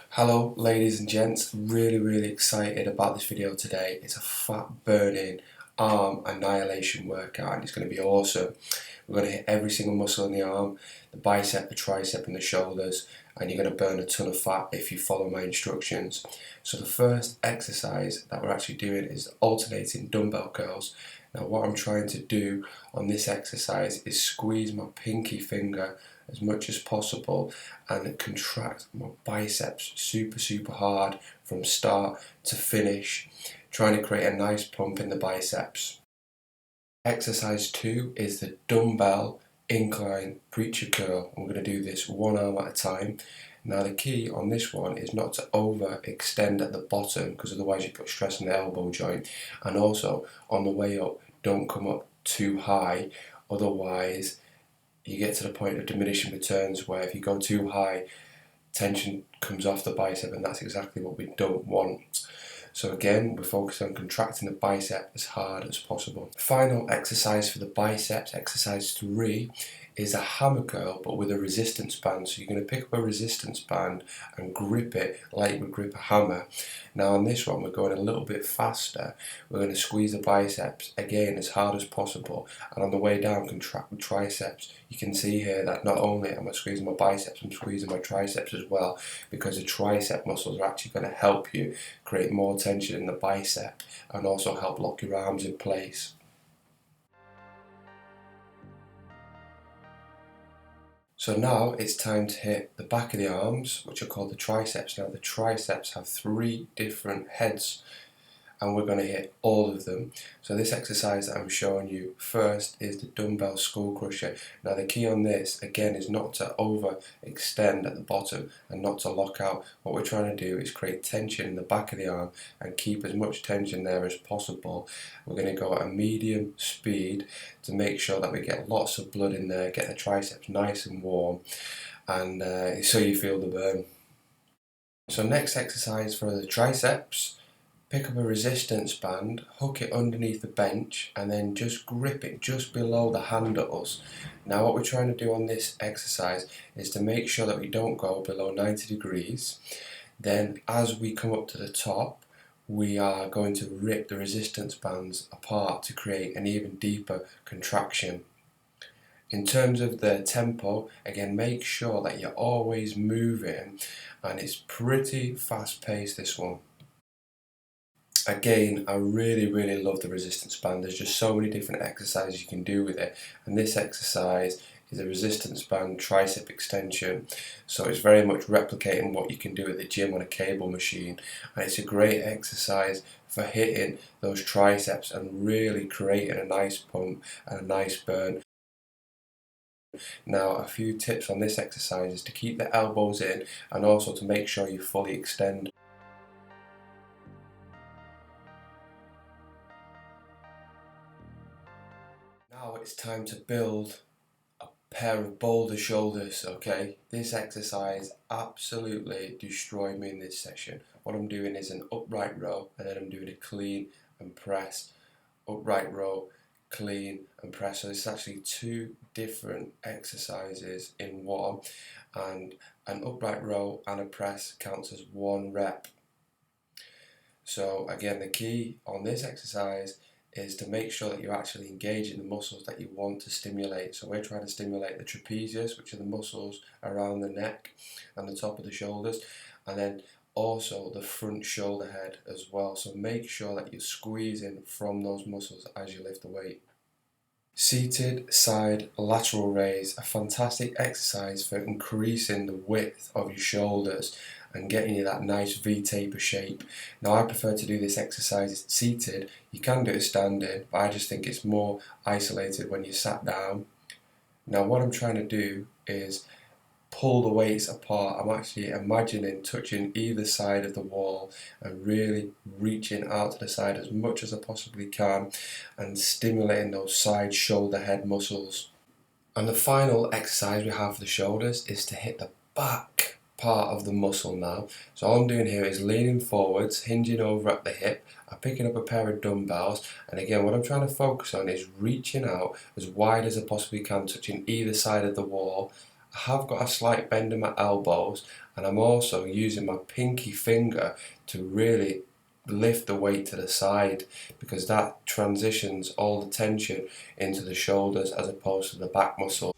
Hello ladies and gents, really excited about this video today. It's a fat burning arm annihilation workout and it's going to be awesome. We're going to hit every single muscle in the arm, the bicep, the tricep and the shoulders, and you're going to burn a ton of fat if you follow my instructions. So the first exercise that we're actually doing is alternating dumbbell curls. Now what I'm trying to do on this exercise is squeeze my pinky finger as much as possible and contract my biceps super hard from start to finish, trying to create a nice pump in the biceps. Exercise 2 is the dumbbell incline preacher curl. I'm going to do this one arm at a time. Now the key on this one is not to overextend at the bottom, because otherwise you put stress on the elbow joint, and also on the way up don't come up too high, otherwise you get to the point of diminishing returns where if you go too high, tension comes off the bicep, and that's exactly what we don't want. So again, we're focused on contracting the bicep as hard as possible. Final exercise for the biceps, exercise 3, is a hammer curl but with a resistance band. So you're going to pick up a resistance band and grip it like we grip a hammer. Now on this one we're going a little bit faster. We're going to squeeze the biceps again as hard as possible, and on the way down contract the triceps. You can see here that not only am I squeezing my biceps, I'm squeezing my triceps as well, because the tricep muscles are actually going to help you create more tension in the bicep and also help lock your arms in place. So now it's time to hit the back of the arms, which are called the triceps. Now the triceps have 3 different heads and we're going to hit all of them. So this exercise that I'm showing you first is the dumbbell skull crusher. Now the key on this again is not to overextend at the bottom and not to lock out. What we're trying to do is create tension in the back of the arm and keep as much tension there as possible. We're going to go at a medium speed to make sure that we get lots of blood in there, get the triceps nice and warm, and so you feel the burn. So next exercise for the triceps, pick up a resistance band, hook it underneath the bench, and then just grip it just below the handles. Now what we're trying to do on this exercise is to make sure that we don't go below 90 degrees. Then as we come up to the top, we are going to rip the resistance bands apart to create an even deeper contraction. In terms of the tempo, again, make sure that you're always moving, and it's pretty fast paced, this one. Again, I really love the resistance band. There's just so many different exercises you can do with it, and this exercise is a resistance band tricep extension, so it's very much replicating what you can do at the gym on a cable machine, and it's a great exercise for hitting those triceps and really creating a nice pump and a nice burn. Now a few tips on this exercise is to keep the elbows in and also to make sure you fully extend. Now it's time to build a pair of boulder shoulders, okay? This exercise absolutely destroyed me in this session. What I'm doing is an upright row, and then I'm doing a clean and press, upright row, clean and press. So it's actually 2 different exercises in one, and an upright row and a press counts as 1 rep. So again, the key on this exercise is to make sure that you're actually engaging the muscles that you want to stimulate. So we're trying to stimulate the trapezius, which are the muscles around the neck and the top of the shoulders, and then also the front shoulder head as well. So make sure that you're squeezing from those muscles as you lift the weight. Seated side lateral raise, a fantastic exercise for increasing the width of your shoulders and getting you that nice V-taper shape. Now I prefer to do this exercise seated. You can do it standing, but I just think it's more isolated when you're sat down. Now what I'm trying to do is pull the weights apart. I'm actually imagining touching either side of the wall and really reaching out to the side as much as I possibly can and stimulating those side shoulder head muscles. And the final exercise we have for the shoulders is to hit the back part of the muscle now. So all I'm doing here is leaning forwards, hinging over at the hip. I'm picking up a pair of dumbbells, and again what I'm trying to focus on is reaching out as wide as I possibly can, touching either side of the wall I have got a slight bend in my elbows, and I'm also using my pinky finger to really lift the weight to the side, because that transitions all the tension into the shoulders as opposed to the back muscle.